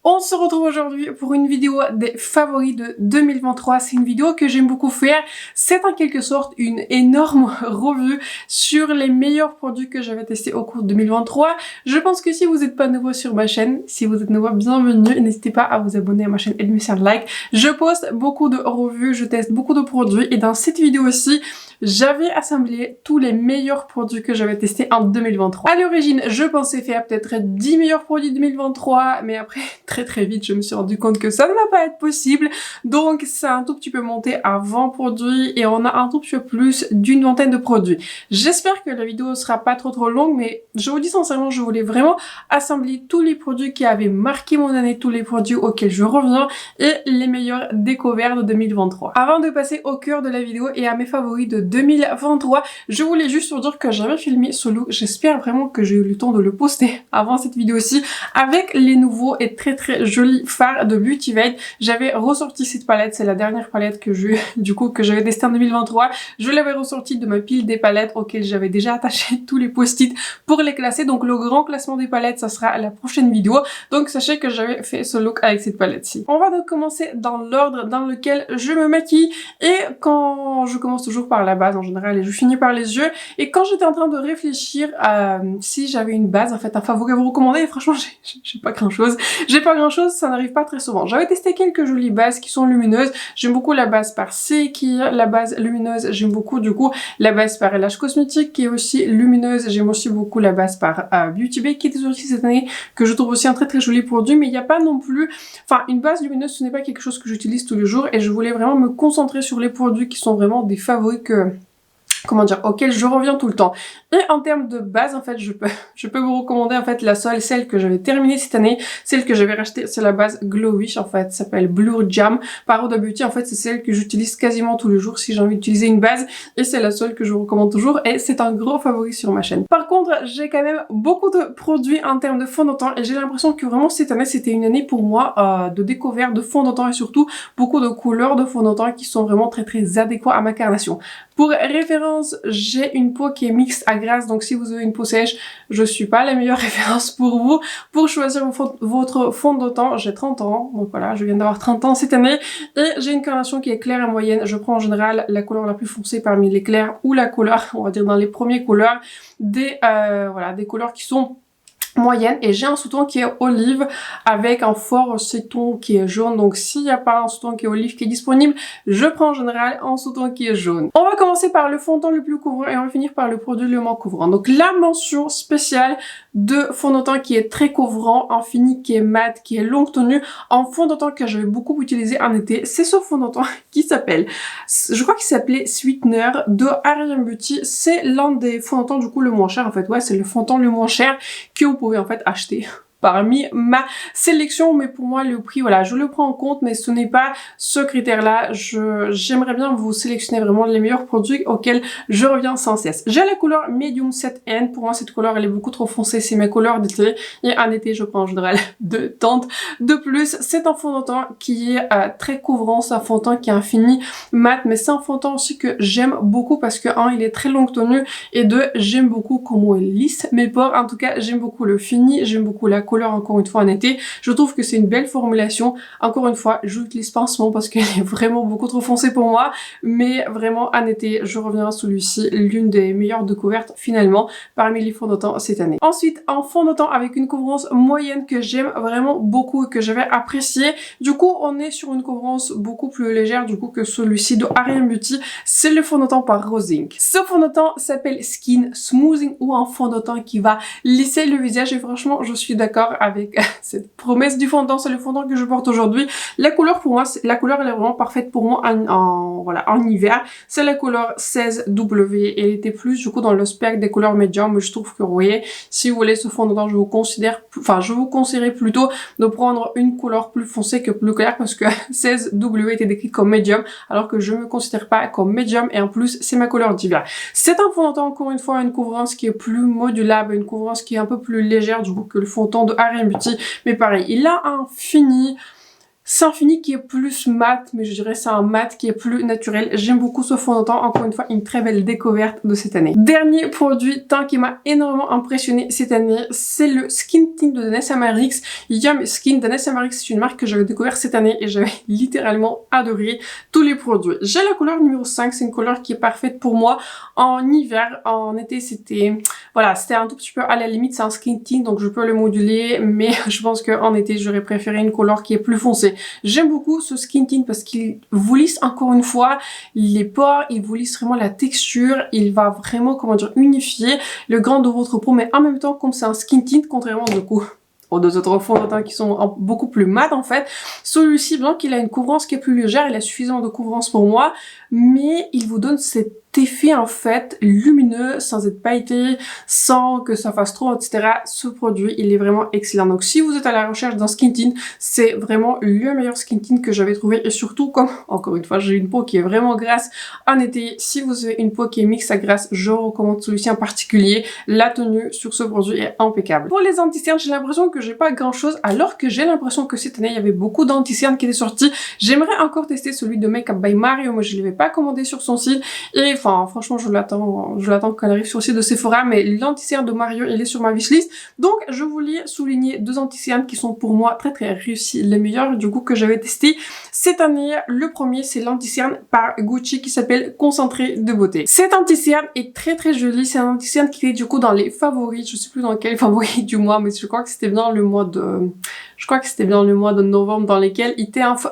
On se retrouve aujourd'hui pour une vidéo des favoris de 2023. C'est une vidéo que j'aime beaucoup faire. C'est en quelque sorte une énorme revue sur les meilleurs produits que j'avais testés au cours de 2023. Je pense que si vous n'êtes pas nouveau sur ma chaîne, si vous êtes nouveau, bienvenue. N'hésitez pas à vous abonner à ma chaîne et de me faire like. Je poste beaucoup de revues, je teste beaucoup de produits et dans cette vidéo aussi, j'avais assemblé tous les meilleurs produits que j'avais testés en 2023. À l'origine, je pensais faire peut-être 10 meilleurs produits 2023, mais après, très vite, je me suis rendu compte que ça ne va pas être possible. Donc, c'est un tout petit peu monté à 20 produits et on a un tout petit peu plus d'une vingtaine de produits. J'espère que la vidéo sera pas trop longue, mais je vous dis sincèrement, je voulais vraiment assembler tous les produits qui avaient marqué mon année, tous les produits auxquels je reviens et les meilleurs découvertes de 2023. Avant de passer au cœur de la vidéo et à mes favoris de 2023, je voulais juste vous dire que j'avais filmé ce look. J'espère vraiment que j'ai eu le temps de le poster avant cette vidéo-ci avec les nouveaux et très jolis fards de Beauty Vade. J'avais ressorti cette palette, c'est la dernière palette que j'avais testée en 2023. Je l'avais ressortie de ma pile des palettes auxquelles j'avais déjà attaché tous les post-it pour les classer. Donc le grand classement des palettes, ça sera la prochaine vidéo. Donc sachez que j'avais fait ce look avec cette palette-ci. On va donc commencer dans l'ordre dans lequel je me maquille et quand je commence toujours par la base en général et je finis par les yeux. Et quand j'étais en train de réfléchir à si j'avais une base, en fait un favori à vous recommander, et franchement j'ai pas grand chose. Ça n'arrive pas très souvent. J'avais testé quelques jolies bases qui sont lumineuses. J'aime beaucoup la base par Seiki, la base lumineuse. J'aime beaucoup du coup la base par LH Cosmetics qui est aussi lumineuse. J'aime aussi beaucoup la base par Beauty Bay qui était sortie cette année, que je trouve aussi un très joli produit. Mais il n'y a pas non plus... Enfin, une base lumineuse, ce n'est pas quelque chose que j'utilise tous les jours et je voulais vraiment me concentrer sur les produits qui sont vraiment des favoris auquel je reviens tout le temps. Et en termes de base, en fait, je peux vous recommander en fait la seule, celle que j'avais terminée cette année, celle que j'avais rachetée, c'est la base Glowish en fait, ça s'appelle Blur Jam par Huda Beauty. En fait, c'est celle que j'utilise quasiment tous les jours si j'ai envie d'utiliser une base et c'est la seule que je vous recommande toujours et c'est un gros favori sur ma chaîne. Par contre, j'ai quand même beaucoup de produits en termes de fond de teint et j'ai l'impression que vraiment cette année, c'était une année pour moi de découverte de fond de teint et surtout beaucoup de couleurs de fond de teint qui sont vraiment très adéquats à ma carnation. Pour référence, j'ai une peau qui est mixte à grasse, donc si vous avez une peau sèche, je suis pas la meilleure référence pour vous. Pour choisir votre fond de teint, j'ai 30 ans, donc voilà, je viens d'avoir 30 ans cette année, et j'ai une carnation qui est claire et moyenne. Je prends en général la couleur la plus foncée parmi les clairs ou la couleur, on va dire dans les premiers couleurs, des couleurs qui sont moyenne et j'ai un sous-ton qui est olive avec un fort sous-ton qui est jaune. Donc s'il n'y a pas un sous-ton qui est olive qui est disponible, je prends en général un sous-ton qui est jaune. On va commencer par le fond de teint le plus couvrant et on va finir par le produit le moins couvrant. Donc la mention spéciale de fond de teint qui est très couvrant, en fini qui est mat, qui est longue tenue, en fond de teint que je vais beaucoup utiliser en été, c'est ce fond de teint qui s'appelle, je crois qu'il s'appelait Sweetener de Ariane Beauty. C'est l'un des fonds de teint du coup le moins cher en fait. Ouais, c'est le fond de teint le moins cher que vous pouvez en fait acheter parmi ma sélection, mais pour moi le prix, voilà, je le prends en compte, mais ce n'est pas ce critère-là. J'aimerais bien vous sélectionner vraiment les meilleurs produits auxquels je reviens sans cesse. J'ai la couleur Medium 7N, pour moi cette couleur elle est beaucoup trop foncée, c'est mes couleurs d'été, et en été je prends en général de teintes de plus. C'est un fond de teint qui est très couvrant, c'est un fond de teint qui est infini mat, mais c'est un fond de teint aussi que j'aime beaucoup parce que un, il est très longue tenue, et deux, j'aime beaucoup comment il lisse mes pores. En tout cas, j'aime beaucoup le fini, j'aime beaucoup la couleur encore une fois en été. Je trouve que c'est une belle formulation. Encore une fois, je l'utilise pas en ce moment parce qu'elle est vraiment beaucoup trop foncée pour moi, mais vraiment en été, je reviens à celui-ci, l'une des meilleures découvertes finalement parmi les fonds de teint cette année. Ensuite, un fond de teint avec une couvrance moyenne que j'aime vraiment beaucoup et que j'avais apprécié. Du coup, on est sur une couvrance beaucoup plus légère du coup que celui-ci de Ariane Beauty. C'est le fond de teint par Rose Inc. Ce fond de teint s'appelle Skin Smoothing ou un fond de teint qui va lisser le visage et franchement, je suis d'accord avec cette promesse du fond de teint. C'est le fond de teint que je porte aujourd'hui. La couleur pour moi, la couleur elle est vraiment parfaite pour moi en hiver. C'est la couleur 16W. Elle était plus du coup dans le spectre des couleurs médium, mais je trouve que vous voyez, si vous voulez ce fond de teint, je vous conseillerais plutôt de prendre une couleur plus foncée que plus claire parce que 16W était décrite comme médium alors que je me considère pas comme médium et en plus c'est ma couleur d'hiver. C'est un fond de teint encore une fois, une couvrance qui est plus modulable, une couvrance qui est un peu plus légère du coup que le fond de teint de Ariane Beauty, mais pareil, il a un fini C'est un fini qui est plus mat, mais je dirais c'est un mat qui est plus naturel. J'aime beaucoup ce fond de teint. Encore une fois, une très belle découverte de cette année. Dernier produit teint qui m'a énormément impressionné cette année, c'est le Skin Tint de Danessa Myricks. Yum Skin. Danessa Myricks, c'est une marque que j'avais découvert cette année et j'avais littéralement adoré tous les produits. J'ai la couleur numéro 5, c'est une couleur qui est parfaite pour moi en hiver. En été, c'était un tout petit peu à la limite, c'est un Skin Tint, donc je peux le moduler, mais je pense qu'en été, j'aurais préféré une couleur qui est plus foncée. J'aime beaucoup ce Skin Tint parce qu'il vous lisse encore une fois les pores, il vous lisse vraiment la texture, il va vraiment, comment dire, unifier le grain de votre peau, mais en même temps, comme c'est un Skin Tint, contrairement du coup aux deux autres fonds de teint qui sont beaucoup plus mat en fait, celui-ci, bien qu'il a une couvrance qui est plus légère, il a suffisamment de couvrance pour moi, mais il vous donne cet effet en fait lumineux sans être pailleté, sans que ça fasse trop, etc. Ce produit, il est vraiment excellent. Donc si vous êtes à la recherche d'un skin tint, c'est vraiment le meilleur skin tint que j'avais trouvé. Et surtout, comme encore une fois, j'ai une peau qui est vraiment grasse en été, si vous avez une peau qui est mixte à grasse, je recommande celui-ci en particulier. La tenue sur ce produit est impeccable. Pour les anti-cernes, j'ai l'impression que j'ai pas grand chose, alors que j'ai l'impression que cette année, il y avait beaucoup d'anti-cernes qui étaient sortis. J'aimerais encore tester celui de Makeup by Mario, moi je l'avais pas commandé sur son site, et enfin franchement je l'attends qu'elle arrive sur le site de Sephora, mais l'anti-cerne de Mario il est sur ma wishlist, donc je voulais souligner deux anti-cernes qui sont pour moi très très réussis, les meilleurs du coup que j'avais testé cette année. Le premier c'est l'anti-cerne par Gucci qui s'appelle Concentré de beauté. Cet anti-cerne est très très joli, c'est un anti-cerne qui est du coup dans les favoris, je sais plus dans quel favori du mois, mais je crois que c'était bien le mois de... novembre dans lesquels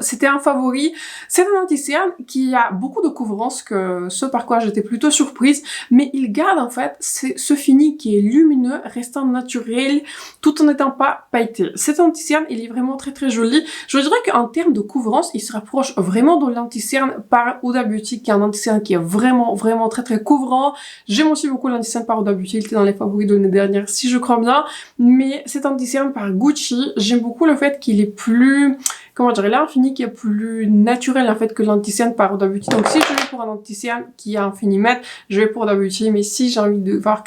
c'était un favori. C'est un anti-cerne qui a beaucoup de couvrance, que ce par quoi j'étais plutôt surprise, mais il garde en fait ce fini qui est lumineux, restant naturel, tout en n'étant pas pailleté. Cet anti-cerne, il est vraiment très très joli. Je dirais qu'en termes de couvrance, il se rapproche vraiment de l'anti-cerne par Huda Beauty, qui est un anti-cerne qui est vraiment vraiment très très couvrant. J'aime aussi beaucoup l'anti-cerne par Huda Beauty, il était dans les favoris de l'année dernière si je crois bien, mais cet anti-cerne par Gucci, j'aime beaucoup le fait qu'il est plus, comment dire, il a un fini qui est plus naturel en fait que l'anti-cerne par Huda Beauty. Donc si je vais pour un anti-cerne qui a un fini mat, je vais pour Huda Beauty, mais si j'ai envie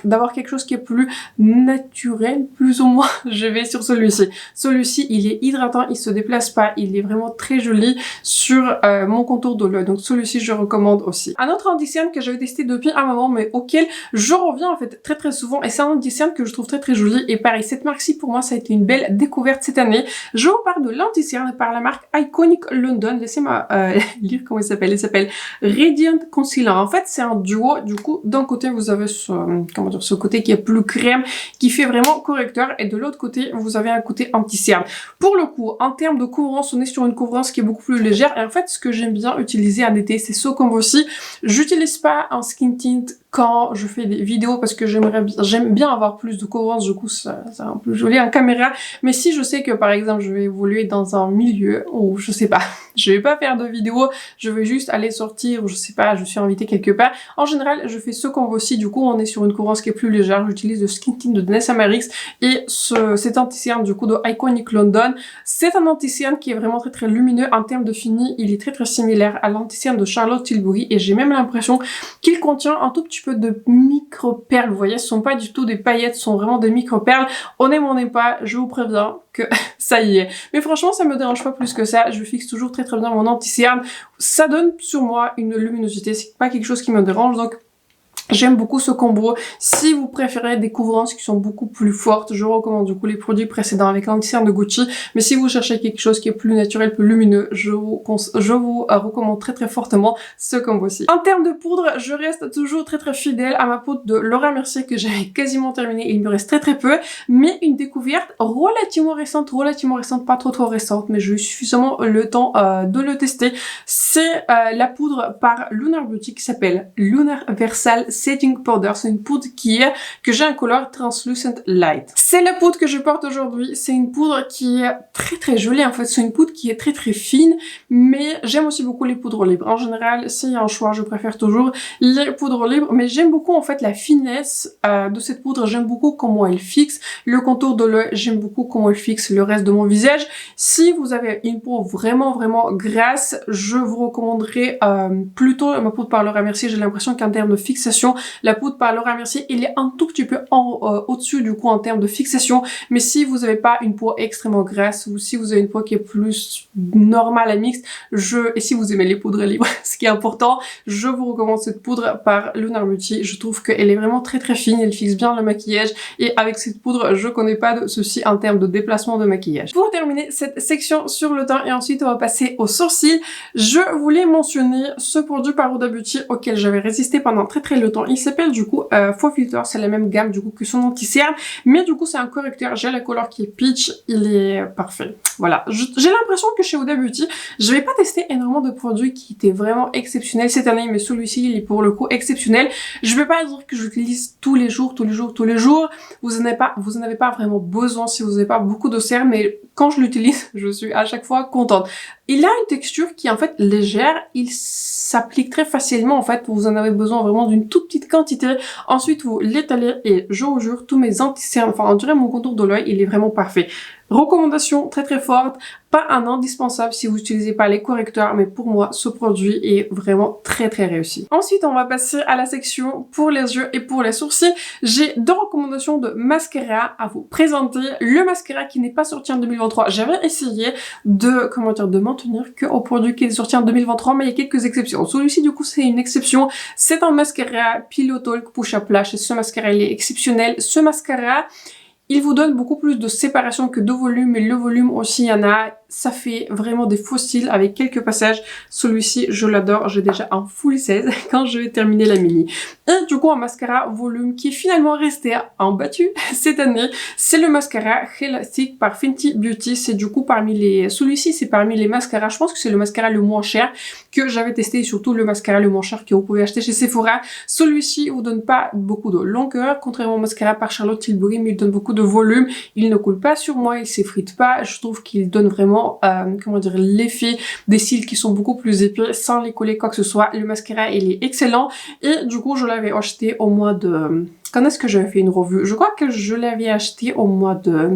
d'avoir quelque chose qui est plus naturel, plus ou moins, je vais sur celui-ci. Celui-ci, il est hydratant, il se déplace pas, il est vraiment très joli sur mon contour de l'œil. Donc celui-ci, je recommande aussi. Un autre anti-cerne que j'avais testé depuis un moment, mais auquel je reviens en fait très très souvent, et c'est un anti-cerne que je trouve très très joli. Et pareil, cette marque-ci pour moi, ça a été une belle découverte cette année. Je vous parle de l'anti-cerne par la marque Iconic London. Laissez-moi lire comment il s'appelle. Il s'appelle Radiant Concealer. En fait, c'est un duo. Du coup, d'un côté, vous avez ce côté qui est plus crème, qui fait vraiment correcteur, et de l'autre côté, vous avez un côté anti-cerne. Pour le coup, en termes de couvrance, on est sur une couvrance qui est beaucoup plus légère. Et en fait, ce que j'aime bien utiliser en été, c'est ce combo aussi. J'utilise pas un skin tint quand je fais des vidéos parce que j'aime bien avoir plus de couvrance, du coup c'est un peu joli en caméra, mais si je sais que par exemple je vais évoluer dans un milieu où je sais pas, je vais pas faire de vidéo, je vais juste aller sortir ou je sais pas, je suis invitée quelque part, en général je fais ce combo-ci. Du coup on est sur une couvrance qui est plus légère, j'utilise le Skin Tint de Danessa Myricks et cet anti-cerne du coup de Iconic London. C'est un anti-cerne qui est vraiment très très lumineux en termes de fini, il est très très similaire à l'anti-cerne de Charlotte Tilbury et j'ai même l'impression qu'il contient un tout petit peu de micro-perles. Vous voyez, ce sont pas du tout des paillettes, ce sont vraiment des micro-perles. On aime, on n'aime pas, je vous préviens que ça y est. Mais franchement, ça me dérange pas plus que ça. Je fixe toujours très très bien mon anti-cerne. Ça donne sur moi une luminosité, c'est pas quelque chose qui me dérange, donc j'aime beaucoup ce combo. Si vous préférez des couvrances qui sont beaucoup plus fortes, je recommande du coup les produits précédents avec l'anti-cerne de Gucci. Mais si vous cherchez quelque chose qui est plus naturel, plus lumineux, je vous recommande très très fortement ce combo-ci. En termes de poudre, je reste toujours très très fidèle à ma poudre de Laura Mercier que j'avais quasiment terminée. Il me reste très très peu, mais une découverte relativement récente, pas trop récente, mais j'ai eu suffisamment le temps de le tester. C'est la poudre par Lunar Beauty qui s'appelle Lunar Versal Setting Powder. C'est une poudre que j'ai en couleur Translucent Light. C'est la poudre que je porte aujourd'hui. C'est une poudre qui est très très jolie. En fait, c'est une poudre qui est très très fine, mais j'aime aussi beaucoup les poudres libres. En général, s'il y a un choix, je préfère toujours les poudres libres, mais j'aime beaucoup en fait la finesse de cette poudre. J'aime beaucoup comment elle fixe le contour de l'œil. J'aime beaucoup comment elle fixe le reste de mon visage. Si vous avez une peau vraiment grasse, je vous recommanderais plutôt ma poudre par Laura Mercier. J'ai l'impression qu'en termes de fixation, fixation. La poudre par Laura Mercier, il est un tout petit peu au-dessus du coup en termes de fixation, mais si vous n'avez pas une peau extrêmement grasse ou si vous avez une peau qui est plus normale à mixte, et si vous aimez les poudres libres, ce qui est important, je vous recommande cette poudre par Lunar Beauty. Je trouve qu'elle est vraiment très très fine, elle fixe bien le maquillage et avec cette poudre, je connais pas de souci en termes de déplacement de maquillage. Pour terminer cette section sur le teint et ensuite on va passer aux sourcils, je voulais mentionner ce produit par Huda Beauty auquel j'avais résisté pendant très très longtemps. Il s'appelle du coup Faux Filter, c'est la même gamme du coup que son anti-cerne, mais du coup c'est un correcteur gel à couleur qui est peach, il est parfait. Voilà, j'ai l'impression que chez Huda Beauty, je vais pas tester énormément de produits qui étaient vraiment exceptionnels cette année, mais celui-ci il est pour le coup exceptionnel. Je vais pas dire que je l'utilise tous les jours. Vous en avez pas vraiment besoin si vous n'avez pas beaucoup de cerne, mais quand je l'utilise, je suis à chaque fois contente. Il a une texture qui est en fait légère, il s'applique très facilement en fait, vous en avez besoin vraiment d'une toute petite quantité. Ensuite vous l'étalez et je vous jure, tous mes anti-cernes, enfin on dirait mon contour de l'œil, il est vraiment parfait. Recommandation très très forte, pas un indispensable si vous n'utilisez pas les correcteurs, mais pour moi ce produit est vraiment très très réussi. Ensuite on va passer à la section pour les yeux et pour les sourcils. J'ai deux recommandations de mascara à vous présenter. Le mascara qui n'est pas sorti en 2023, j'avais essayé de, de m'en tenir qu'au produit qui est sorti en 2023, mais il y a quelques exceptions. Celui-ci du coup c'est une exception, c'est un mascara Pillow Talk Push Up Lash et ce mascara il est exceptionnel. Ce mascara il vous donne beaucoup plus de séparation que de volume, mais le volume aussi il y en a. Ça fait vraiment des faux cils avec quelques passages. Celui-ci, je l'adore. J'ai déjà un full 16 quand je vais terminer la mini. Et du coup, un mascara volume qui est finalement resté imbattu cette année. C'est le mascara Elastic par Fenty Beauty. C'est du coup celui-ci, c'est parmi les mascaras. Je pense que c'est le mascara le moins cher que j'avais testé et surtout le mascara le moins cher que vous pouvez acheter chez Sephora. Celui-ci vous donne pas beaucoup de longueur, contrairement au mascara par Charlotte Tilbury, mais il donne beaucoup de volume. Il ne coule pas sur moi, il s'effrite pas. Je trouve qu'il donne vraiment l'effet des cils qui sont beaucoup plus épais sans les coller quoi que ce soit. Le mascara il est excellent et du coup je l'avais acheté au mois de... Quand est-ce que j'avais fait une revue? Je crois que je l'avais acheté au mois de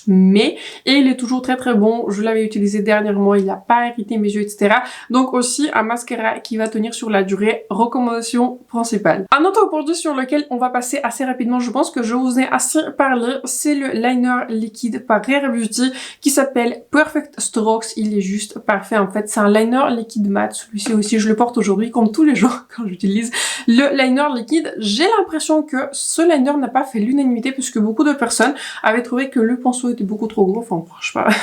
mai et il est toujours très très bon. Je l'avais utilisé dernièrement, il n'a pas irrité mes yeux, etc. Donc aussi un mascara qui va tenir sur la durée, recommandation principale. Un autre produit sur lequel on va passer assez rapidement, je pense que je vous ai assez parlé, c'est le liner liquide par Rare Beauty qui s'appelle Perfect Strokes. Il est juste parfait en fait, c'est un liner liquide mat. Celui-ci aussi je le porte aujourd'hui comme tous les jours quand j'utilise le liner liquide. J'ai l'impression que ce liner n'a pas fait l'unanimité puisque beaucoup de personnes avaient trouvé que le pinceau était beaucoup trop gros, enfin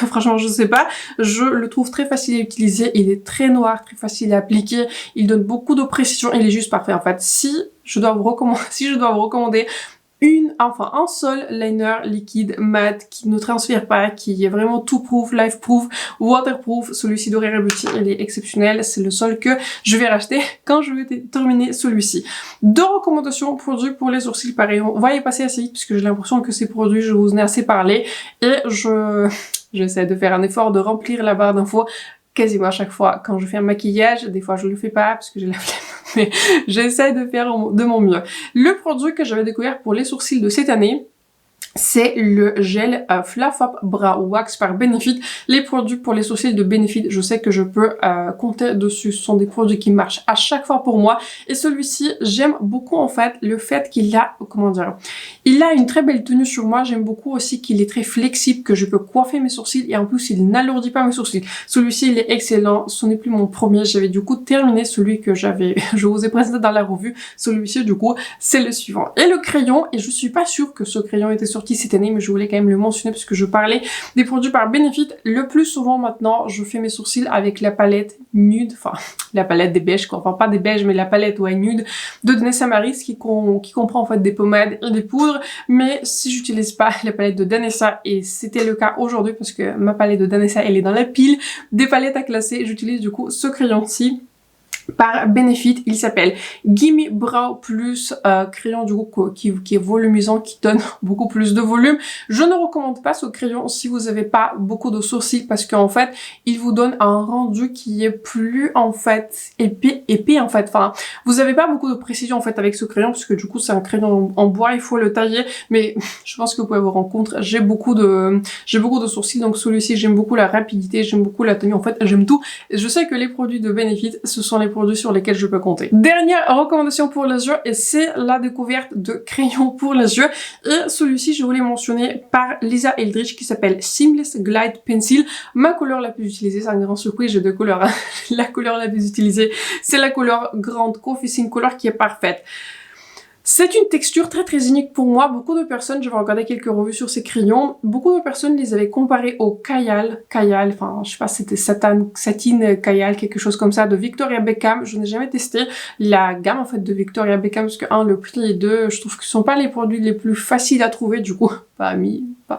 franchement je sais pas, je le trouve très facile à utiliser, il est très noir, très facile à appliquer, il donne beaucoup de précision, il est juste parfait en fait. Si je dois vous recommander un seul liner liquide mat qui ne transfère pas, qui est vraiment tout proof, life proof, waterproof, celui-ci de Rare Beauty, il est exceptionnel, c'est le seul que je vais racheter quand je vais terminer celui-ci. Deux recommandations produits pour les sourcils, pareil, on va y passer assez vite puisque j'ai l'impression que ces produits, je vous en ai assez parlé et j'essaie de faire un effort de remplir la barre d'infos quasiment à chaque fois quand je fais un maquillage. Des fois je le fais pas parce que j'ai la flemme, mais j'essaie de faire de mon mieux. Le produit que j'avais découvert pour les sourcils de cette année, c'est le gel Fluff Up Brow Wax par Benefit. Les produits pour les sourcils de Benefit, je sais que je peux compter dessus. Ce sont des produits qui marchent à chaque fois pour moi. Et celui-ci, j'aime beaucoup en fait le fait qu'il a, il a une très belle tenue sur moi. J'aime beaucoup aussi qu'il est très flexible, que je peux coiffer mes sourcils et en plus il n'alourdit pas mes sourcils. Celui-ci, il est excellent. Ce n'est plus mon premier. J'avais du coup terminé celui que je vous ai présenté dans la revue. Celui-ci, du coup, c'est le suivant. Et le crayon, et je suis pas sûre que ce crayon était sorti cette année, mais je voulais quand même le mentionner puisque je parlais des produits par Benefit. Le plus souvent maintenant, je fais mes sourcils avec la palette nude, enfin la palette des beiges, enfin pas des beiges mais la palette nude de Danessa Myricks qui comprend en fait des pommades et des poudres. Mais si j'utilise pas la palette de Danessa, et c'était le cas aujourd'hui parce que ma palette de Danessa elle est dans la pile des palettes à classer, j'utilise du coup ce crayon-ci par Benefit. Il s'appelle Gimme Brow Plus, crayon du coup qui est volumisant, qui donne beaucoup plus de volume. Je ne recommande pas ce crayon si vous n'avez pas beaucoup de sourcils parce qu'en fait il vous donne un rendu qui est plus en fait épais en fait. Enfin, vous n'avez pas beaucoup de précision en fait avec ce crayon parce que du coup c'est un crayon en bois, il faut le tailler, mais je pense que vous pouvez vous rendre compte, j'ai beaucoup de sourcils, donc celui-ci j'aime beaucoup la rapidité, j'aime beaucoup la tenue, en fait j'aime tout. Je sais que les produits de Benefit, ce sont les produits produits sur lesquels je peux compter. Dernière recommandation pour les yeux, et c'est la découverte de crayons pour les yeux. Et celui-ci, je voulais mentionner par Lisa Eldridge qui s'appelle Seamless Glide Pencil. Ma couleur la plus utilisée, c'est un grand surprise, j'ai deux couleurs. Hein. La couleur la plus utilisée, c'est la couleur Grande Coffee, c'est une couleur qui est parfaite. C'est une texture très très unique pour moi. Beaucoup de personnes, je vais regarder quelques revues sur ces crayons, beaucoup de personnes les avaient comparés au Kayal, enfin je sais pas, c'était Satine Kayal, quelque chose comme ça, de Victoria Beckham. Je n'ai jamais testé la gamme en fait de Victoria Beckham parce que le prix et deux, je trouve que ce sont pas les produits les plus faciles à trouver, du coup,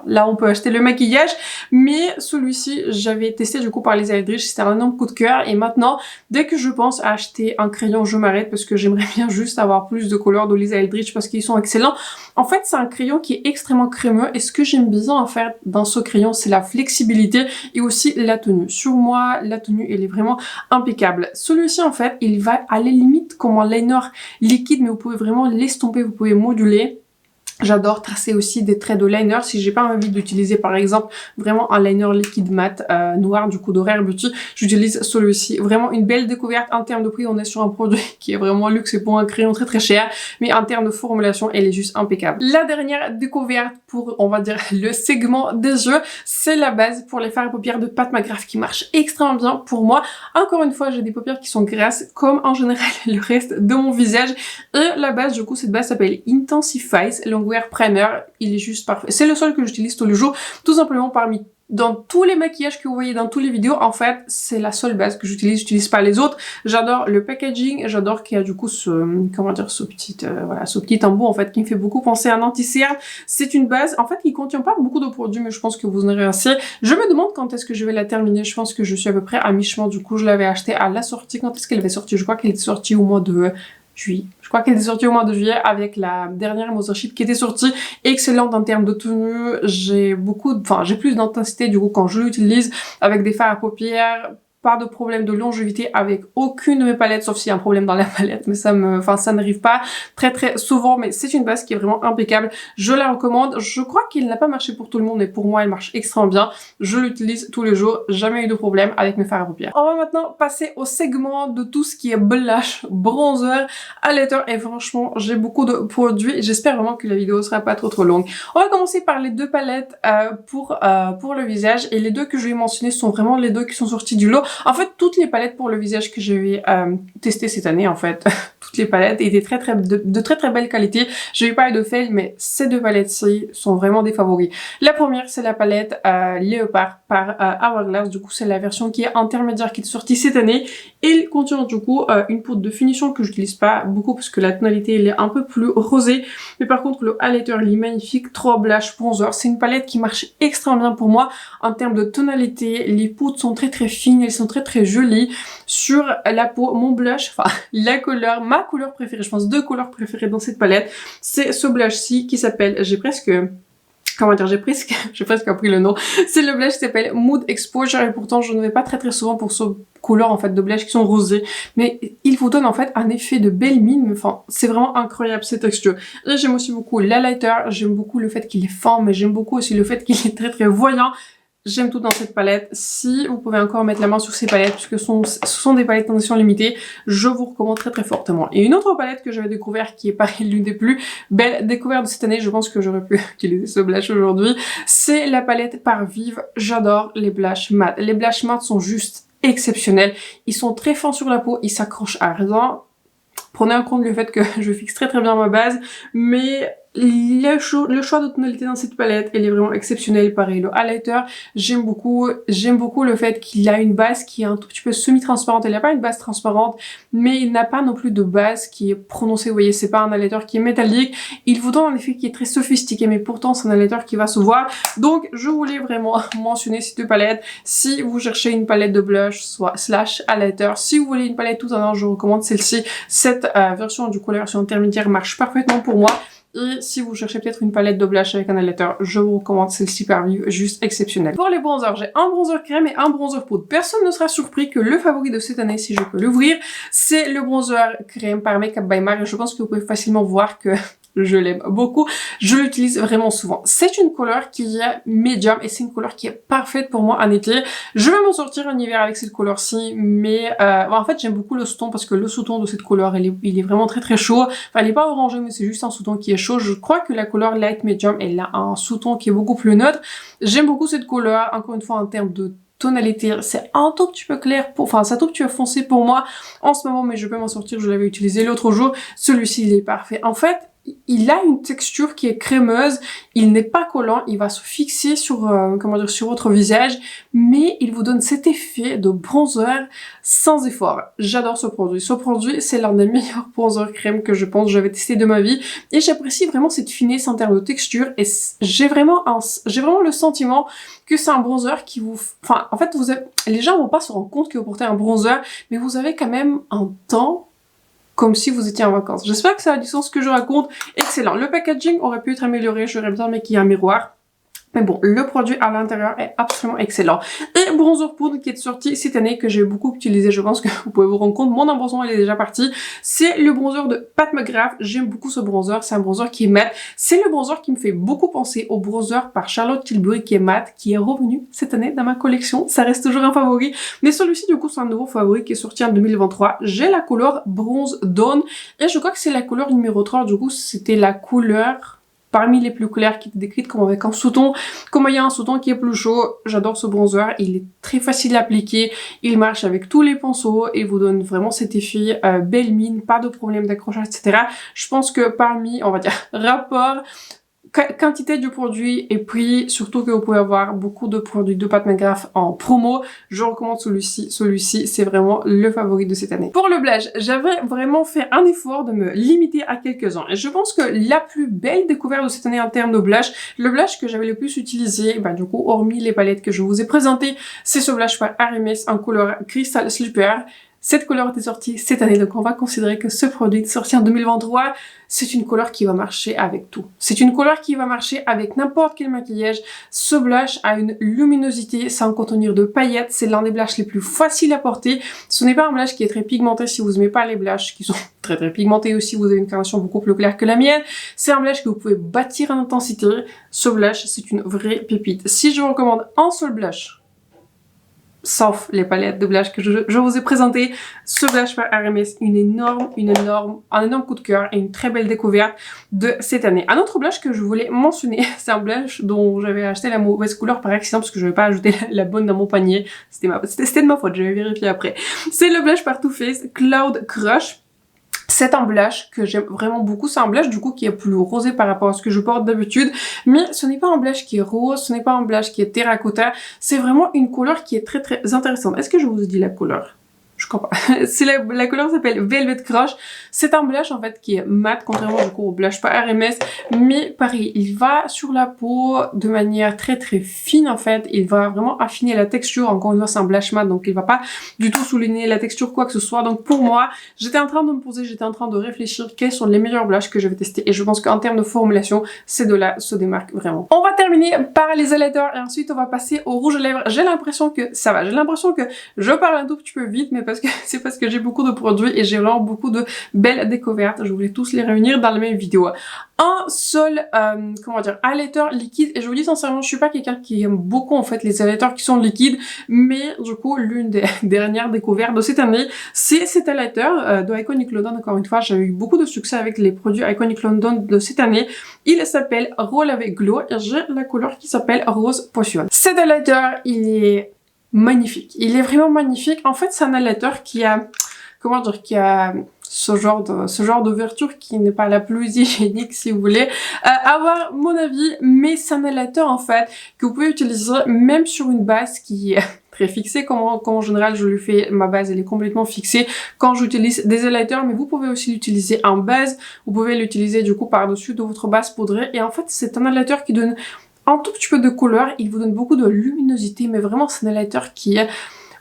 là on peut acheter le maquillage, mais celui-ci j'avais testé du coup par les Eldridge, c'était un énorme coup de cœur et maintenant dès que je pense à acheter un crayon je m'arrête parce que j'aimerais bien juste avoir plus de couleurs de Lisa Eldridge parce qu'ils sont excellents. En fait c'est un crayon qui est extrêmement crémeux et ce que j'aime bien en fait dans ce crayon c'est la flexibilité et aussi la tenue. Sur moi la tenue elle est vraiment impeccable. Celui-ci en fait il va à la limite comme un liner liquide mais vous pouvez vraiment l'estomper, vous pouvez moduler. J'adore tracer aussi des traits de liner. Si j'ai pas envie d'utiliser par exemple vraiment un liner liquide mat noir du coup de Rare Beauty, j'utilise celui-ci. Vraiment une belle découverte en termes de prix. On est sur un produit qui est vraiment luxe et pour un crayon très très cher. Mais en termes de formulation, elle est juste impeccable. La dernière découverte pour, on va dire, le segment des yeux, c'est la base pour les fards à paupières de Pat McGrath qui marche extrêmement bien pour moi. Encore une fois, j'ai des paupières qui sont grasses comme en général le reste de mon visage. Et la base, du coup, cette base s'appelle Intensifies Longwear Primer, il est juste parfait. C'est le seul que j'utilise tous les jours, tout simplement dans tous les maquillages que vous voyez dans toutes les vidéos, en fait, c'est la seule base que j'utilise pas les autres. J'adore le packaging, j'adore qu'il y a du coup ce petit embout en fait qui me fait beaucoup penser à un anti-cerne. C'est une base, en fait, qui contient pas beaucoup de produits, mais je pense que vous en aurez assez. Je me demande quand est-ce que je vais la terminer, je pense que je suis à peu près à mi-chemin, du coup, je l'avais acheté à la sortie. Quand est-ce qu'elle avait sorti? Je crois qu'elle est sortie au mois de juillet. Je crois qu'elle est sortie au mois de juillet avec la dernière Mothership qui était sortie. Excellente en termes de tenue. J'ai plus d'intensité du coup quand je l'utilise avec des fards à paupières. Pas de problème de longévité avec aucune de mes palettes, sauf s'il y a un problème dans la palette, mais ça n'arrive pas très très souvent, mais c'est une base qui est vraiment impeccable. Je la recommande. Je crois qu'il n'a pas marché pour tout le monde, mais pour moi, elle marche extrêmement bien. Je l'utilise tous les jours. Jamais eu de problème avec mes fards à paupières. On va maintenant passer au segment de tout ce qui est blush, bronzer, highlighter, et franchement, j'ai beaucoup de produits. J'espère vraiment que la vidéo sera pas trop longue. On va commencer par les deux palettes pour le visage, et les deux que je vais mentionner sont vraiment les deux qui sont sortis du lot. En fait, toutes les palettes pour le visage que je vais tester cette année, en fait, toutes les palettes étaient de très très belle qualité. J'ai eu pas eu de fail, mais ces deux palettes-ci sont vraiment des favoris. La première, c'est la palette Léopard par Hourglass. Du coup, c'est la version qui est intermédiaire qui est sortie cette année. Il contient du coup une poudre de finition que j'utilise pas beaucoup parce que la tonalité elle est un peu plus rosée. Mais par contre, le highlighter il est magnifique. 3 blush bronzer. C'est une palette qui marche extrêmement bien pour moi en termes de tonalité. Les poudres sont très très fines, elles sont très très jolies sur la peau. Mon blush, enfin ma couleur préférée, je pense 2 couleurs préférées dans cette palette, c'est ce blush-ci qui s'appelle, j'ai presque appris le nom. C'est le blush qui s'appelle Mood Exposure et pourtant je ne vais pas très très souvent pour ce couleur en fait de blush qui sont rosés. Mais il vous donne en fait un effet de belle mine, enfin c'est vraiment incroyable cette texture. Et j'aime aussi beaucoup l'highlighter, j'aime beaucoup le fait qu'il est fin, mais j'aime beaucoup aussi le fait qu'il est très très voyant. J'aime tout dans cette palette. Si vous pouvez encore mettre la main sur ces palettes, puisque ce sont des palettes en édition limitée, je vous recommande très très fortement. Et une autre palette que j'avais découvert, qui est pareil l'une des plus belles découvertes de cette année, je pense que j'aurais pu utiliser ce blush aujourd'hui, c'est la palette par Vive. J'adore les blushs mat. Les blushs mat sont juste exceptionnels. Ils sont très fins sur la peau, ils s'accrochent à rien. Prenez en compte le fait que je fixe très très bien ma base, mais le choix de tonalité dans cette palette, elle est vraiment exceptionnelle. Pareil, le highlighter, j'aime beaucoup le fait qu'il a une base qui est un tout petit peu semi-transparente. Elle n'a pas une base transparente, mais il n'a pas non plus de base qui est prononcée. Vous voyez, c'est pas un highlighter qui est métallique. Il vous donne un effet qui est très sophistiqué, mais pourtant c'est un highlighter qui va se voir. Donc, je voulais vraiment mentionner ces deux palettes. Si vous cherchez une palette de blush, slash highlighter, si vous voulez une palette tout en un, je vous recommande celle-ci. Cette version, du coup, la version intermédiaire marche parfaitement pour moi. Et si vous cherchez peut-être une palette de blush avec un highlighter, je vous recommande celle-ci par Vive, juste exceptionnelle. Pour les bronzers, j'ai un bronzer crème et un bronzer poudre. Personne ne sera surpris que le favori de cette année, si je peux l'ouvrir, c'est le bronzer crème par Makeup by Marie. Je pense que vous pouvez facilement voir que je l'aime beaucoup. Je l'utilise vraiment souvent. C'est une couleur qui est médium et c'est une couleur qui est parfaite pour moi en été. Je vais m'en sortir en hiver avec cette couleur-ci, mais en fait j'aime beaucoup le sous-ton parce que le sous-ton de cette couleur il est vraiment très très chaud. Enfin il est pas orangé mais c'est juste un sous-ton qui est chaud. Je crois que la couleur light medium elle a un sous-ton qui est beaucoup plus neutre. J'aime beaucoup cette couleur, encore une fois en termes de tonalité, c'est un tout petit peu clair enfin c'est un tout petit peu foncé pour moi en ce moment, mais je peux m'en sortir, je l'avais utilisé l'autre jour. Celui-ci il est parfait. En fait il a une texture qui est crémeuse, il n'est pas collant, il va se fixer sur, comment dire, sur votre visage, mais il vous donne cet effet de bronzer sans effort. J'adore ce produit. Ce produit, c'est l'un des meilleurs bronzers crème que je pense que j'avais testé de ma vie, et j'apprécie vraiment cette finesse en termes de texture, et j'ai vraiment le sentiment que c'est un bronzer qui vous, enfin, en fait, les gens vont pas se rendre compte que vous portez un bronzer, mais vous avez quand même un temps comme si vous étiez en vacances. J'espère que ça a du sens ce que je raconte. Excellent. Le packaging aurait pu être amélioré. J'aurais bien aimé qu'il y ait un miroir. Mais bon, le produit à l'intérieur est absolument excellent. Et bronzer poudre qui est sorti cette année, que j'ai beaucoup utilisé, je pense que vous pouvez vous rendre compte, mon embossement il est déjà parti. C'est le bronzer de Pat McGrath. J'aime beaucoup ce bronzer, c'est un bronzer qui est mat. C'est le bronzer qui me fait beaucoup penser au bronzer par Charlotte Tilbury qui est mat, qui est revenu cette année dans ma collection. Ça reste toujours un favori. Mais celui-ci, du coup, c'est un nouveau favori qui est sorti en 2023. J'ai la couleur Bronze Dawn et je crois que c'est la couleur numéro 3. Du coup, c'était la couleur parmi les plus claires qui était décrite comme avec un sous-ton. Comme il y a un sous-ton qui est plus chaud, j'adore ce bronzer. Il est très facile à appliquer, il marche avec tous les pinceaux et vous donne vraiment cet effet belle mine, pas de problème d'accrochage, etc. Je pense que parmi, on va dire, rapport quantité du produit et prix, surtout que vous pouvez avoir beaucoup de produits de Pat McGrath en promo, je recommande celui-ci. Celui-ci, c'est vraiment le favori de cette année. Pour le blush, j'avais vraiment fait un effort de me limiter à quelques-uns. Et je pense que la plus belle découverte de cette année en termes de blush, le blush que j'avais le plus utilisé, du coup, hormis les palettes que je vous ai présentées, c'est ce blush par Hermès en couleur Crystal Slipper. Cette couleur était sortie cette année, donc on va considérer que ce produit est sorti en 2023. C'est une couleur qui va marcher avec tout. C'est une couleur qui va marcher avec n'importe quel maquillage. Ce blush a une luminosité sans contenir de paillettes. C'est l'un des blushs les plus faciles à porter. Ce n'est pas un blush qui est très pigmenté si vous n'aimez pas les blushs qui sont très très pigmentés aussi. Vous avez une carnation beaucoup plus claire que la mienne. C'est un blush que vous pouvez bâtir en intensité. Ce blush, c'est une vraie pépite. Si je vous recommande un seul blush, sauf les palettes de blush que je vous ai présentées, ce blush par Hermès, un énorme coup de cœur et une très belle découverte de cette année. Un autre blush que je voulais mentionner, c'est un blush dont j'avais acheté la mauvaise couleur par accident parce que je n'avais pas ajouté la bonne dans mon panier. C'était de ma faute, je vais vérifier après. C'est le blush par Too Faced Cloud Crush. C'est un blush que j'aime vraiment beaucoup. C'est un blush du coup qui est plus rosé par rapport à ce que je porte d'habitude. Mais ce n'est pas un blush qui est rose, ce n'est pas un blush qui est terracotta. C'est vraiment une couleur qui est très très intéressante. Est-ce que je vous ai dit la couleur? Je crois pas. C'est la couleur s'appelle Velvet Crush. C'est un blush en fait qui est mat, contrairement du coup au blush par Hermès. Mais pareil, il va sur la peau de manière très très fine en fait. Il va vraiment affiner la texture. Encore une fois, c'est un blush mat, donc il va pas du tout souligner la texture quoi que ce soit. Donc pour moi, j'étais en train de me poser, j'étais en train de réfléchir quels sont les meilleurs blushs que je vais tester. Et je pense qu'en termes de formulation, ces deux-là se démarquent vraiment. On va terminer par les highlighters et ensuite on va passer au rouge à lèvres. J'ai l'impression que ça va. J'ai l'impression que je parle un tout petit peu vite, mais c'est parce que j'ai beaucoup de produits et j'ai vraiment beaucoup de belles découvertes. Je voulais tous les réunir dans la même vidéo. Un seul, comment dire, highlighter liquide. Et je vous dis sincèrement, je suis pas quelqu'un qui aime beaucoup en fait les highlighters qui sont liquides. Mais du coup, l'une des dernières découvertes de cette année, c'est cet highlighter de Iconic London. Encore une fois, j'ai eu beaucoup de succès avec les produits Iconic London de cette année. Il s'appelle Roll Away Glow et j'ai la couleur qui s'appelle Rose Potion. Cet highlighter, il est magnifique. Il est vraiment magnifique. En fait, c'est un highlighter qui a, comment dire, qui a ce genre d'ouverture qui n'est pas la plus hygiénique si vous voulez avoir mon avis, mais c'est un highlighter en fait que vous pouvez utiliser même sur une base qui est très fixée, comme en général je le fais, ma base elle est complètement fixée quand j'utilise des highlighters, mais vous pouvez aussi l'utiliser en base, vous pouvez l'utiliser du coup par-dessus de votre base poudrée, et en fait c'est un highlighter qui donne un tout petit peu de couleur, il vous donne beaucoup de luminosité, mais vraiment c'est un highlighter qui est,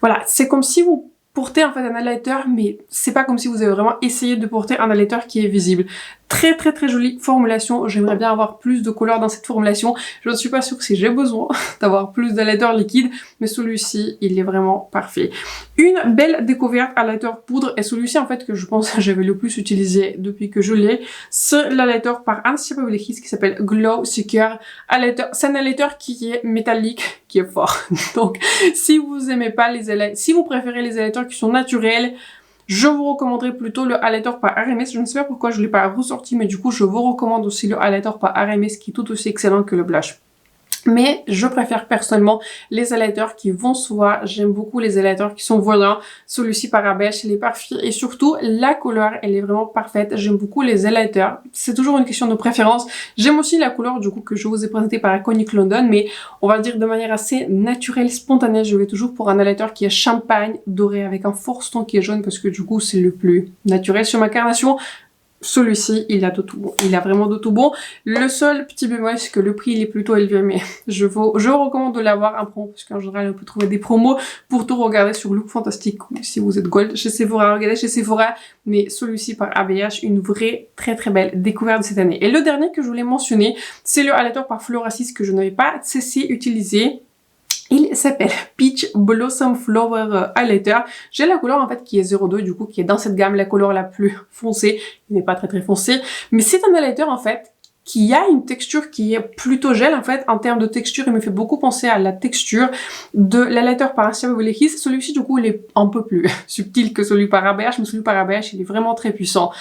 voilà, c'est comme si vous portez en fait un highlighter, mais c'est pas comme si vous avez vraiment essayé de porter un highlighter qui est visible. Très jolie formulation. J'aimerais bien avoir plus de couleurs dans cette formulation. Je ne suis pas sûre si j'ai besoin d'avoir plus d'highlighter liquide, mais celui-ci, il est vraiment parfait. Une belle découverte highlighter poudre, et celui-ci en fait que je pense que j'avais le plus utilisé depuis que je l'ai, c'est l'highlighter par Anastasia Beverly Hills qui s'appelle Glow Seeker Highlighter. C'est un highlighter qui est métallique, qui est fort. Donc si vous aimez pas les highlighters, si vous préférez les highlighters qui sont naturels, je vous recommanderais plutôt le highlighter par RMS. Je ne sais pas pourquoi je ne l'ai pas ressorti, mais du coup, je vous recommande aussi le highlighter par RMS qui est tout aussi excellent que le blush. Mais je préfère personnellement les highlighters qui vont soi. J'aime beaucoup les highlighters qui sont voyants. Celui-ci par Abeche, il est parfait. Et surtout, la couleur, elle est vraiment parfaite. J'aime beaucoup les highlighters. C'est toujours une question de préférence. J'aime aussi la couleur du coup que je vous ai présentée par Iconic London. Mais on va dire de manière assez naturelle, spontanée. Je vais toujours pour un highlighter qui est champagne doré avec un fort ton qui est jaune parce que du coup, c'est le plus naturel sur ma carnation. Celui-ci, il a de tout bon. Il a vraiment de tout bon. Le seul petit bémol, c'est que le prix, il est plutôt élevé, mais je vous recommande de l'avoir en promo, parce qu'en général, on peut trouver des promos pour tout regarder sur Look Fantastic, ou si vous êtes gold chez Sephora, regardez chez Sephora, mais celui-ci par ABH, une vraie très belle découverte de cette année. Et le dernier que je voulais mentionner, c'est le highlighter par Florasis que je n'avais pas cessé d'utiliser. Il s'appelle Peach Blossom Flower Highlighter. J'ai la couleur en fait qui est 02 du coup qui est dans cette gamme, la couleur la plus foncée. Il n'est pas très foncé, mais c'est un highlighter en fait qui a une texture qui est plutôt gel en fait. En termes de texture, il me fait beaucoup penser à la texture de l'highlighter par Anastasia Beverly Hills. Celui-ci du coup il est un peu plus subtil que celui par ABH, mais celui par ABH il est vraiment très puissant.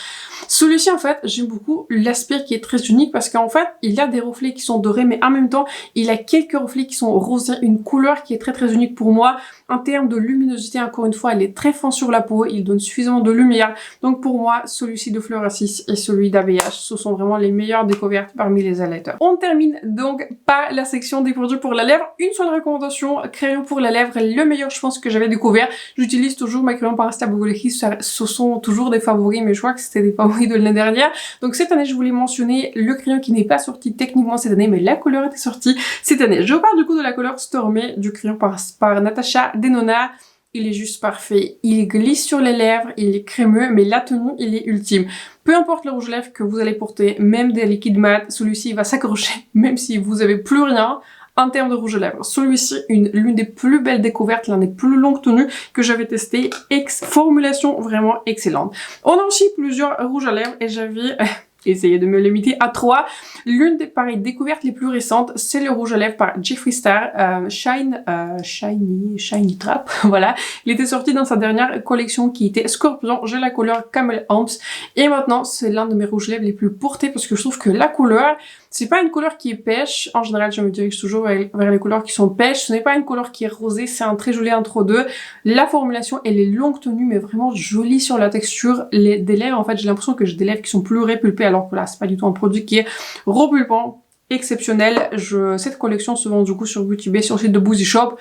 Celui-ci en fait, j'aime beaucoup l'aspect qui est très unique parce qu'en fait, il a des reflets qui sont dorés, mais en même temps, il a quelques reflets qui sont rosés, une couleur qui est très unique pour moi. En termes de luminosité, encore une fois, elle est très fin sur la peau, il donne suffisamment de lumière. Donc pour moi, celui-ci de Florasis et celui d'ABH, ce sont vraiment les meilleures découvertes parmi les highlighters. On termine donc par la section des produits pour la lèvre. Une seule recommandation, crayon pour la lèvre, le meilleur je pense que j'avais découvert. J'utilise toujours mes crayons par Anastasia Beverly Hills, ce sont toujours des favoris, mais je crois que c'était des favoris de l'année dernière. Donc cette année, je voulais mentionner le crayon qui n'est pas sorti techniquement cette année, mais la couleur était sortie cette année. Je parle du coup de la couleur Stormy du crayon par Natasha Denona. Il est juste parfait. Il glisse sur les lèvres, il est crémeux, mais la tenue, il est ultime. Peu importe le rouge à lèvres que vous allez porter, même des liquides mat, celui-ci va s'accrocher, même si vous avez plus rien. En termes de rouge à lèvres, celui-ci, l'une des plus belles découvertes, l'un des plus longues tenues que j'avais testé. Formulation vraiment excellente. On a aussi plusieurs rouges à lèvres et j'avais essayé de me limiter à 3. L'une des pareilles découvertes les plus récentes, c'est le rouge à lèvres par Jeffree Star, Shiny Trap, voilà. Il était sorti dans sa dernière collection qui était Scorpion, j'ai la couleur Camel Humps, et maintenant c'est l'un de mes rouges à lèvres les plus portés parce que je trouve que la couleur, c'est pas une couleur qui est pêche, en général je me dirige toujours vers les couleurs qui sont pêche, ce n'est pas une couleur qui est rosée, c'est un très joli entre-deux. La formulation, elle est longue tenue mais vraiment jolie sur la texture des lèvres, en fait j'ai l'impression que j'ai des lèvres qui sont plus répulpées alors que là c'est pas du tout un produit qui est repulpant, exceptionnel. Cette collection se vend du coup sur Beauty Bay, sur le site de Boozy Shop,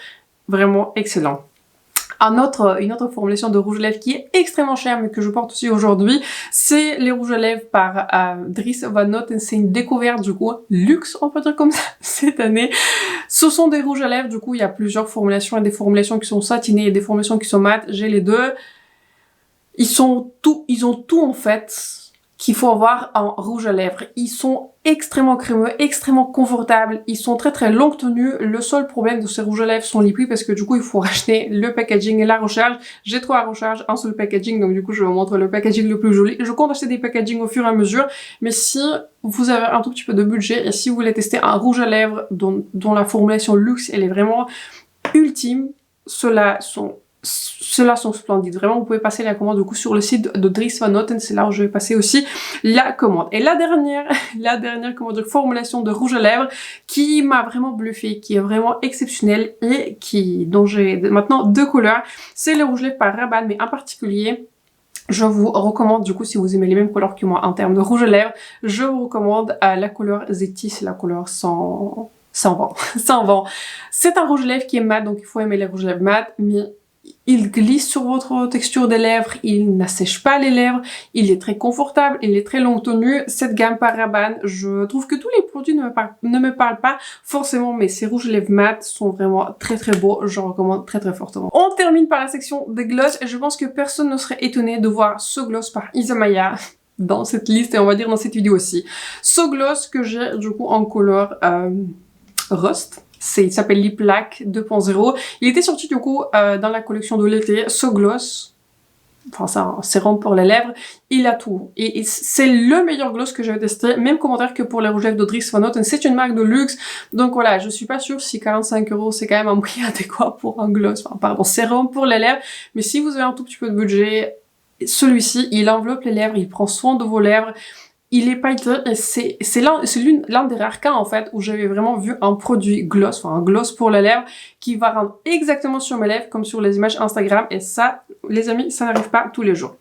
vraiment excellent. Une autre formulation de rouge à lèvres qui est extrêmement chère mais que je porte aussi aujourd'hui, c'est les rouges à lèvres par Dries Van Noten. C'est une découverte du coup luxe, on peut dire comme ça, cette année. Ce sont des rouges à lèvres, du coup il y a plusieurs formulations, il y a des formulations qui sont satinées et des formulations qui sont mates, j'ai les deux. Ils ont tout en fait qu'il faut avoir en rouge à lèvres. Ils sont extrêmement crémeux, extrêmement confortables, ils sont très longue tenue. Le seul problème de ces rouges à lèvres sont les prix parce que du coup il faut racheter le packaging et la recharge. J'ai 3 recharges, un seul packaging, donc du coup je vous montre le packaging le plus joli. Je compte acheter des packagings au fur et à mesure, mais si vous avez un tout petit peu de budget et si vous voulez tester un rouge à lèvres dont la formulation luxe elle est vraiment ultime, ceux-là sont splendides. Vraiment, vous pouvez passer la commande du coup sur le site de Dries Van Noten. C'est là où je vais passer aussi la commande. Et la dernière formulation de rouge à lèvres qui m'a vraiment bluffé, qui est vraiment exceptionnelle et dont j'ai maintenant 2 couleurs, c'est le rouge à lèvres par Rabanne, mais en particulier, je vous recommande, du coup, si vous aimez les mêmes couleurs que moi en termes de rouge à lèvres, je vous recommande la couleur Zeti, c'est la couleur sans vent. C'est un rouge à lèvres qui est mat, donc il faut aimer les rouges à lèvres mat, mais il glisse sur votre texture des lèvres, il n'assèche pas les lèvres, il est très confortable, il est très longue tenue. Cette gamme par Rabanne, je trouve que tous les produits ne me parlent pas forcément, mais ces rouges à lèvres mat sont vraiment très beaux, je recommande très fortement. On termine par la section des gloss et je pense que personne ne serait étonné de voir ce gloss par Isamaya. dans cette liste et on va dire dans cette vidéo aussi. So Gloss que j'ai du coup en couleur Rust. Il s'appelle Lip Lac 2.0. Il était sorti du coup dans la collection de l'été. So Gloss, enfin c'est un sérum pour les lèvres, il a tout. Et c'est le meilleur gloss que j'avais testé, même commentaire que pour les rouges lèvres d'Audrix Van Noten. C'est une marque de luxe, donc voilà, je suis pas sûre si 45 € c'est quand même un prix adéquat pour un gloss, enfin pardon, sérum pour les lèvres, mais si vous avez un tout petit peu de budget, celui-ci, il enveloppe les lèvres, il prend soin de vos lèvres, il est pailleté et c'est l'un des rares cas en fait où j'avais vraiment vu un produit gloss, enfin un gloss pour les lèvres qui va rendre exactement sur mes lèvres comme sur les images Instagram et ça, les amis, ça n'arrive pas tous les jours.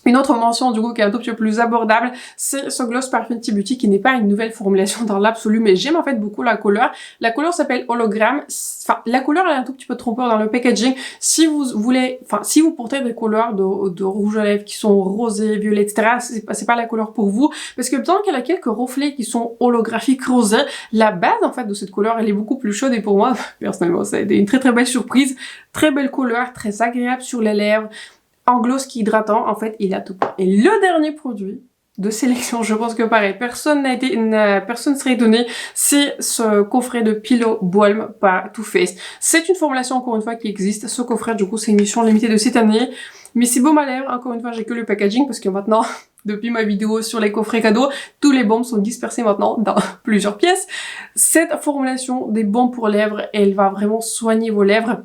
Une autre mention du coup qui est un tout petit peu plus abordable, c'est ce gloss par Fenty Beauty qui n'est pas une nouvelle formulation dans l'absolu, mais j'aime en fait beaucoup la couleur. La couleur s'appelle Hologramme. Enfin, la couleur elle est un tout petit peu trompeur dans le packaging. Si vous voulez, enfin, si vous portez des couleurs de rouge à lèvres qui sont rosés, violets, etc., c'est pas la couleur pour vous, parce que bien qu'elle a quelques reflets qui sont holographiques rosés, la base en fait de cette couleur elle est beaucoup plus chaude et pour moi, personnellement, ça a été une très belle surprise. Très belle couleur, très agréable sur les lèvres. En gloss qui est hydratant, en fait, il a tout. Et le dernier produit de sélection, je pense que pareil, personne ne serait étonné, c'est ce coffret de Pillow Balm par Too Faced. C'est une formulation, encore une fois, qui existe. Ce coffret, du coup, c'est une édition limitée de cette année. Mais c'est baume à lèvres, encore une fois, j'ai que le packaging, parce que maintenant, depuis ma vidéo sur les coffrets cadeaux, tous les baumes sont dispersés maintenant dans plusieurs pièces. Cette formulation des baumes pour lèvres, elle va vraiment soigner vos lèvres.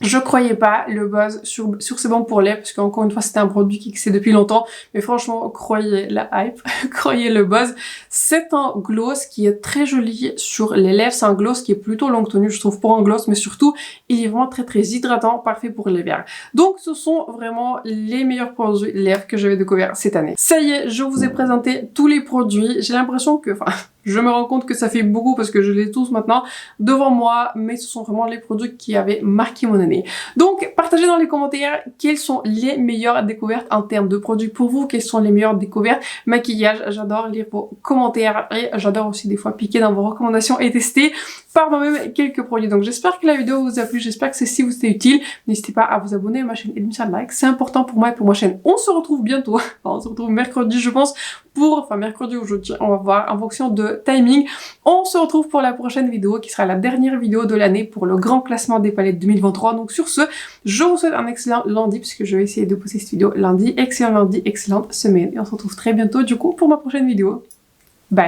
Je croyais pas le buzz sur ces baumes pour lèvres, parce qu'encore une fois, c'était un produit qui existait depuis longtemps. Mais franchement, croyez la hype, croyez le buzz. C'est un gloss qui est très joli sur les lèvres. C'est un gloss qui est plutôt longue tenue, je trouve, pour un gloss. Mais surtout, il est vraiment très très hydratant, parfait pour les lèvres. Donc, ce sont vraiment les meilleurs produits lèvres que j'avais découvert cette année. Ça y est, je vous ai présenté tous les produits. J'ai l'impression que, enfin, je me rends compte que ça fait beaucoup parce que je les ai tous maintenant devant moi, mais ce sont vraiment les produits qui avaient marqué mon année. Donc, partagez dans les commentaires quelles sont les meilleures découvertes en termes de produits pour vous, quelles sont les meilleures découvertes maquillage. J'adore lire vos commentaires et j'adore aussi des fois piquer dans vos recommandations et tester par moi-même quelques produits. Donc, j'espère que la vidéo vous a plu, j'espère que celle-ci vous était utile. N'hésitez pas à vous abonner à ma chaîne et de me faire un like, c'est important pour moi et pour ma chaîne. On se retrouve bientôt, enfin, on se retrouve mercredi je pense, mercredi ou jeudi, on va voir en fonction de timing. On se retrouve pour la prochaine vidéo qui sera la dernière vidéo de l'année pour le grand classement des palettes 2023. Donc sur ce, je vous souhaite un excellent lundi puisque je vais essayer de poster cette vidéo lundi. Excellent lundi, excellente semaine et on se retrouve très bientôt du coup pour ma prochaine vidéo. Bye!